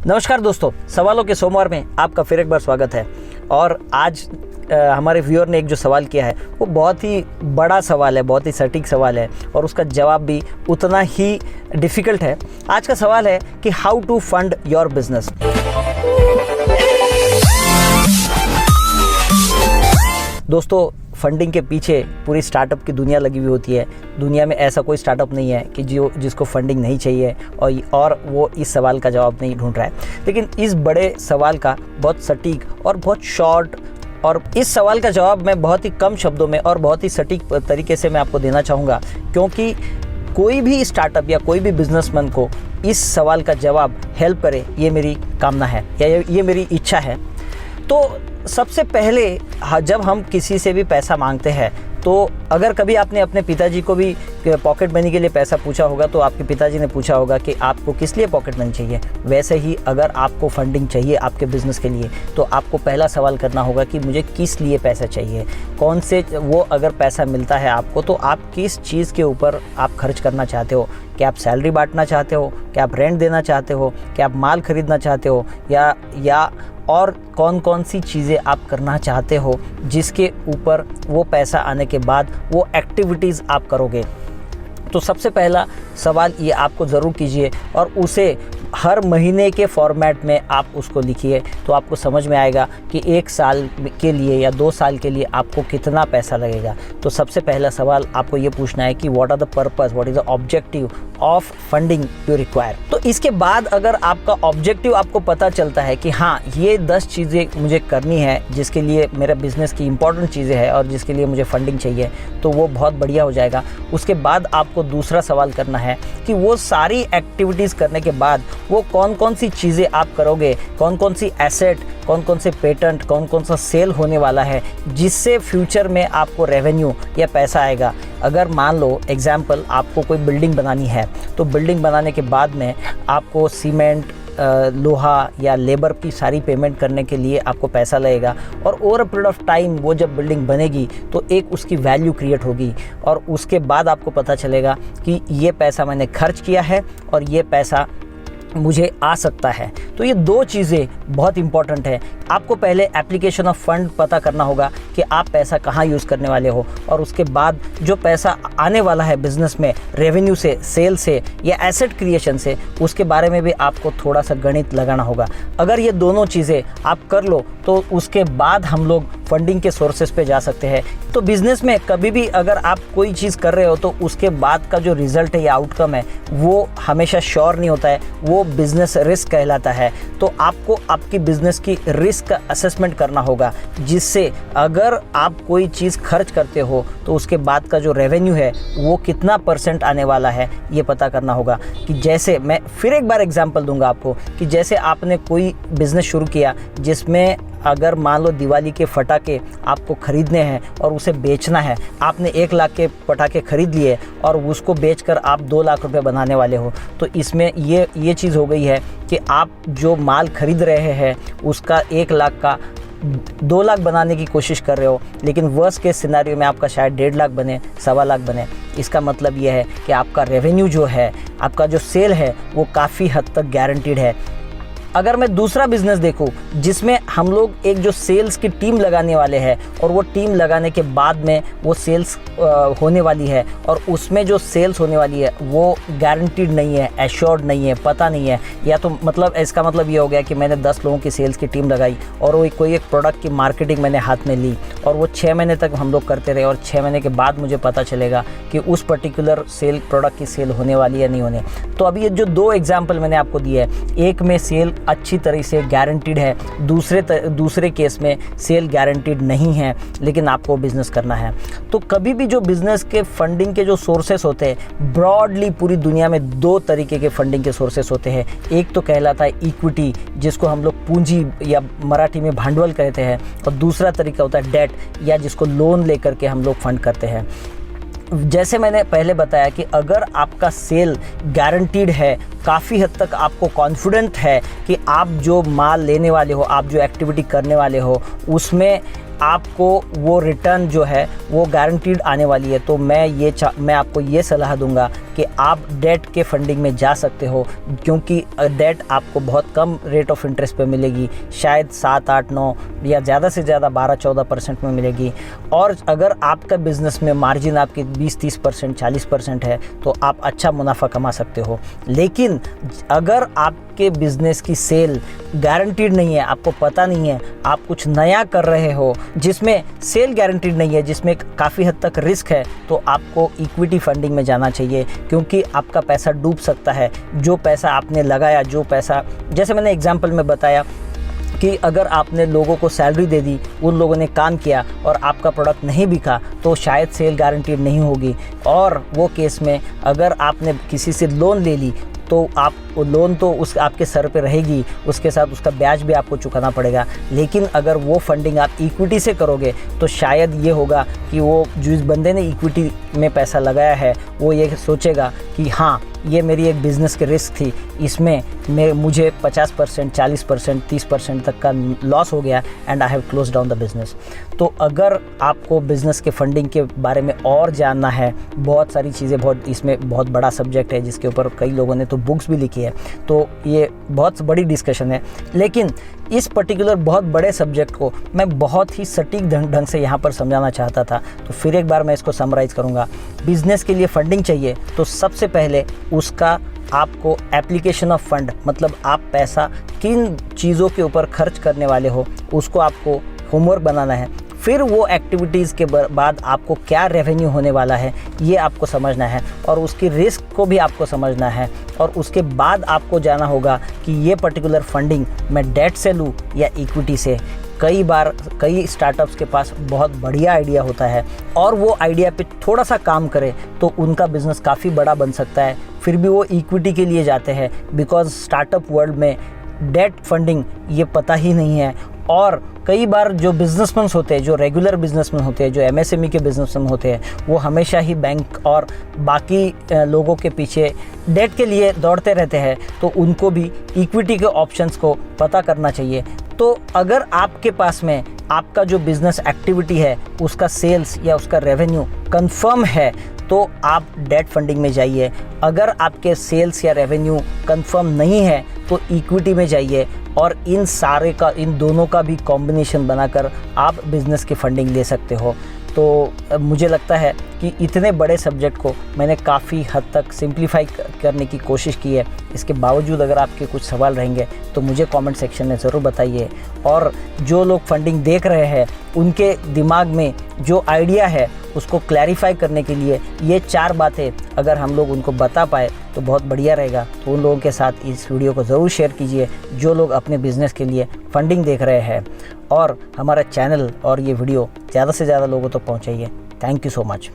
नमस्कार दोस्तों, सवालों के सोमवार में आपका फिर एक बार स्वागत है। और आज हमारे व्यूअर ने एक जो सवाल किया है वो बहुत ही बड़ा सवाल है, बहुत ही सटीक सवाल है और उसका जवाब भी उतना ही डिफ़िकल्ट है। आज का सवाल है कि how to fund your business. दोस्तों, फंडिंग के पीछे पूरी स्टार्टअप की दुनिया लगी हुई होती है। दुनिया में ऐसा कोई स्टार्टअप नहीं है कि जिसको फंडिंग नहीं चाहिए और वो इस सवाल का जवाब नहीं ढूंढ रहा है। लेकिन इस बड़े सवाल का बहुत सटीक और बहुत शॉर्ट और इस सवाल का जवाब मैं बहुत ही कम शब्दों में और बहुत ही सटीक तरीके से मैं आपको देना चाहूँगा, क्योंकि कोई भी स्टार्टअप या कोई भी बिजनेसमैन को इस सवाल का जवाब हेल्प करे, ये मेरी कामना है या ये मेरी इच्छा है। तो सबसे पहले जब हम किसी से भी पैसा मांगते हैं तो अगर कभी आपने अपने पिताजी को भी पॉकेट मनी के लिए पैसा पूछा होगा तो आपके पिताजी ने पूछा होगा कि आपको किस लिए पॉकेट मनी चाहिए। वैसे ही अगर आपको फंडिंग चाहिए आपके बिज़नेस के लिए तो आपको पहला सवाल करना होगा कि मुझे किस लिए पैसा चाहिए, कौन से वो अगर पैसा मिलता है आपको तो आप किस चीज़ के ऊपर आप खर्च करना चाहते हो। क्या आप सैलरी बांटना चाहते हो, क्या आप रेंट देना चाहते हो, क्या आप माल खरीदना चाहते हो या और कौन कौन सी चीज़ें आप करना चाहते हो जिसके ऊपर वो पैसा आने के बाद वो एक्टिविटीज़ आप करोगे। तो सबसे पहला सवाल ये आपको ज़रूर कीजिए और उसे हर महीने के फॉर्मेट में आप उसको लिखिए, तो आपको समझ में आएगा कि 1 साल के लिए या 2 साल के लिए आपको कितना पैसा लगेगा। तो सबसे पहला सवाल आपको ये पूछना है कि what are the purpose, what is the objective of funding you require. तो इसके बाद अगर आपका ऑब्जेक्टिव आपको पता चलता है कि हाँ ये 10 चीज़ें मुझे करनी है जिसके लिए मेरा बिज़नेस की इंपॉर्टेंट चीज़ें हैं और जिसके लिए मुझे फंडिंग चाहिए, तो वो बहुत बढ़िया हो जाएगा। उसके बाद आपको दूसरा सवाल करना है कि वो सारी एक्टिविटीज़ करने के बाद वो कौन कौन सी चीज़ें आप करोगे, कौन कौन सी एसेट, कौन कौन से पेटेंट, कौन कौन सा सेल होने वाला है जिससे फ्यूचर में आपको रेवेन्यू या पैसा आएगा। अगर मान लो एग्जाम्पल आपको कोई बिल्डिंग बनानी है तो बिल्डिंग बनाने के बाद में आपको सीमेंट, लोहा या लेबर की सारी पेमेंट करने के लिए आपको पैसा लगेगा और over a period of time वो जब बिल्डिंग बनेगी तो एक उसकी वैल्यू क्रिएट होगी और उसके बाद आपको पता चलेगा कि ये पैसा मैंने खर्च किया है और ये पैसा मुझे आ सकता है। तो ये 2 चीज़ें बहुत इंपॉर्टेंट है। आपको पहले एप्लीकेशन ऑफ फंड पता करना होगा कि आप पैसा कहाँ यूज़ करने वाले हो और उसके बाद जो पैसा आने वाला है बिज़नेस में रेवेन्यू से, सेल से या एसेट क्रिएशन से, उसके बारे में भी आपको थोड़ा सा गणित लगाना होगा। अगर ये दोनों चीज़ें आप कर लो तो उसके बाद हम लोग फंडिंग के सोर्सेज पे जा सकते हैं। तो बिज़नेस में कभी भी अगर आप कोई चीज़ कर रहे हो तो उसके बाद का जो रिज़ल्ट है या आउटकम है वो हमेशा श्योर नहीं होता है, वो बिज़नेस रिस्क कहलाता है। तो आपको आपकी बिज़नेस की रिस्क का असेसमेंट करना होगा, जिससे अगर आप कोई चीज़ खर्च करते हो तो उसके बाद का जो रेवेन्यू है वो कितना % आने वाला है ये पता करना होगा। कि जैसे मैं फिर एक बार एग्जांपल दूंगा आपको कि जैसे आपने कोई बिज़नेस शुरू किया जिसमें अगर मान लो दिवाली के पटाखे आपको ख़रीदने हैं और उसे बेचना है, आपने 1 लाख के पटाखे ख़रीद लिए और उसको बेचकर आप 2 लाख रुपए बनाने वाले हो, तो इसमें ये चीज़ हो गई है कि आप जो माल ख़रीद रहे हैं उसका 1 लाख का 2 लाख बनाने की कोशिश कर रहे हो, लेकिन वर्स्ट केस सिनेरियो में आपका शायद 1.5 लाख बने, 1.25 लाख बने। इसका मतलब ये है कि आपका रेवेन्यू जो है, आपका जो सेल है वो काफ़ी हद तक गारंटीड है। अगर मैं दूसरा बिज़नेस देखूं जिसमें हम लोग एक जो सेल्स की टीम लगाने वाले हैं और वो टीम लगाने के बाद में वो सेल्स होने वाली है और उसमें जो सेल्स होने वाली है वो गारंटीड नहीं है, एश्योर्ड नहीं है, पता नहीं है, या तो मतलब इसका मतलब ये हो गया कि मैंने 10 लोगों की सेल्स की टीम लगाई और वो कोई एक प्रोडक्ट की मार्केटिंग मैंने हाथ में ली और वो 6 महीने तक हम लोग करते रहे और 6 महीने के बाद मुझे पता चलेगा कि उस पर्टिकुलर प्रोडक्ट की सेल होने वाली है नहीं होने। तो अभी ये जो 2 एग्जाम्पल मैंने आपको दिए है, एक में सेल अच्छी तरह से गारंटीड है, दूसरे केस में सेल गारंटीड नहीं है लेकिन आपको बिजनेस करना है। तो कभी भी जो बिजनेस के फंडिंग के जो सोर्सेस होते हैं, ब्रॉडली पूरी दुनिया में 2 तरीके के फंडिंग के सोर्सेस होते हैं। एक तो कहलाता है इक्विटी, जिसको हम लोग पूंजी या मराठी में भांडवल कहते हैं, और दूसरा तरीका होता है डेट या जिसको लोन लेकर के हम लोग फंड करते हैं। जैसे मैंने पहले बताया कि अगर आपका सेल गारंटीड है, काफ़ी हद तक आपको कॉन्फिडेंट है कि आप जो माल लेने वाले हो, आप जो एक्टिविटी करने वाले हो उसमें आपको वो रिटर्न जो है वो गारंटीड आने वाली है। तो मैं आपको ये सलाह दूंगा कि आप डेट के फंडिंग में जा सकते हो, क्योंकि डेट आपको बहुत कम रेट ऑफ इंटरेस्ट पे मिलेगी, शायद 7, 8, 9 या ज़्यादा से ज़्यादा 12-14% में मिलेगी। और अगर आपका बिज़नेस में मार्जिन आपकी 20-30%, 40% है तो आप अच्छा मुनाफा कमा सकते हो। लेकिन अगर आपके बिज़नेस की सेल गारंटीड नहीं है, आपको पता नहीं है, आप कुछ नया कर रहे हो जिसमें सेल गारंटीड नहीं है, जिसमें काफ़ी हद तक रिस्क है, तो आपको इक्विटी फंडिंग में जाना चाहिए, क्योंकि आपका पैसा डूब सकता है। जो पैसा आपने लगाया, जो पैसा, जैसे मैंने एग्जांपल में बताया कि अगर आपने लोगों को सैलरी दे दी, उन लोगों ने काम किया और आपका प्रोडक्ट नहीं बिका, तो शायद सेल गारंटीड नहीं होगी। और वो केस में अगर आपने किसी से लोन ले ली तो आप वो लोन तो उस आपके सर पे रहेगी, उसके साथ उसका ब्याज भी आपको चुकाना पड़ेगा। लेकिन अगर वो फंडिंग आप इक्विटी से करोगे तो शायद ये होगा कि वो जिस बंदे ने इक्विटी में पैसा लगाया है वो ये सोचेगा कि हाँ, ये मेरी एक बिज़नेस की रिस्क थी, इसमें मुझे 50%, 40%, 30% तक का लॉस हो गया and I have close down the business. तो अगर आपको बिज़नेस के फंडिंग के बारे में और जानना है, बहुत सारी चीज़ें, इसमें बहुत बड़ा सब्जेक्ट है जिसके ऊपर कई लोगों ने तो बुक्स भी लिखी है, तो ये बहुत बड़ी डिस्कशन है। लेकिन इस पर्टिकुलर बहुत बड़े सब्जेक्ट को मैं बहुत ही सटीक ढंग से यहाँ पर समझाना चाहता था, तो फिर एक बार मैं इसको समराइज़ करूँगा। बिज़नेस के लिए फंडिंग चाहिए तो सबसे पहले उसका आपको एप्लीकेशन ऑफ फंड, मतलब आप पैसा किन चीज़ों के ऊपर खर्च करने वाले हो, उसको आपको होमवर्क बनाना है। फिर वो एक्टिविटीज़ के बाद आपको क्या रेवेन्यू होने वाला है ये आपको समझना है, और उसकी रिस्क को भी आपको समझना है। और उसके बाद आपको जाना होगा कि ये पर्टिकुलर फंडिंग मैं डेट से लूँ या इक्विटी से। कई स्टार्टअप्स के पास बहुत बढ़िया आइडिया होता है और वो आइडिया पे थोड़ा सा काम करे तो उनका बिज़नेस काफ़ी बड़ा बन सकता है, फिर भी वो इक्विटी के लिए जाते हैं, बिकॉज़ स्टार्टअप वर्ल्ड में डेट फंडिंग ये पता ही नहीं है। और कई बार जो बिजनेसमैन होते हैं, जो रेगुलर बिजनेसमैन होते हैं, जो एमएसएमई के बिजनेसमैन होते हैं, वो हमेशा ही बैंक और बाकी लोगों के पीछे डेट के लिए दौड़ते रहते हैं, तो उनको भी इक्विटी के ऑप्शंस को पता करना चाहिए। तो अगर आपके पास में आपका जो बिज़नेस एक्टिविटी है उसका सेल्स या उसका रेवेन्यू कंफर्म है तो आप डेट फंडिंग में जाइए। अगर आपके सेल्स या रेवेन्यू कंफर्म नहीं है तो इक्विटी में जाइए, और इन दोनों का भी कॉम्बिनेशन बनाकर आप बिज़नेस की फंडिंग ले सकते हो। तो मुझे लगता है कि इतने बड़े सब्जेक्ट को मैंने काफ़ी हद तक सिंप्लीफाई करने की कोशिश की है। इसके बावजूद अगर आपके कुछ सवाल रहेंगे तो मुझे कमेंट सेक्शन में ज़रूर बताइए। और जो लोग फंडिंग देख रहे हैं उनके दिमाग में जो आइडिया है उसको क्लैरिफाई करने के लिए ये 4 बातें अगर हम लोग उनको बता पाए तो बहुत बढ़िया रहेगा। तो उन लोगों के साथ इस वीडियो को ज़रूर शेयर कीजिए जो लोग अपने बिज़नेस के लिए फंडिंग देख रहे हैं, और हमारा चैनल और ये वीडियो ज़्यादा से ज़्यादा लोगों तक पहुँचाइए। Thank you so much.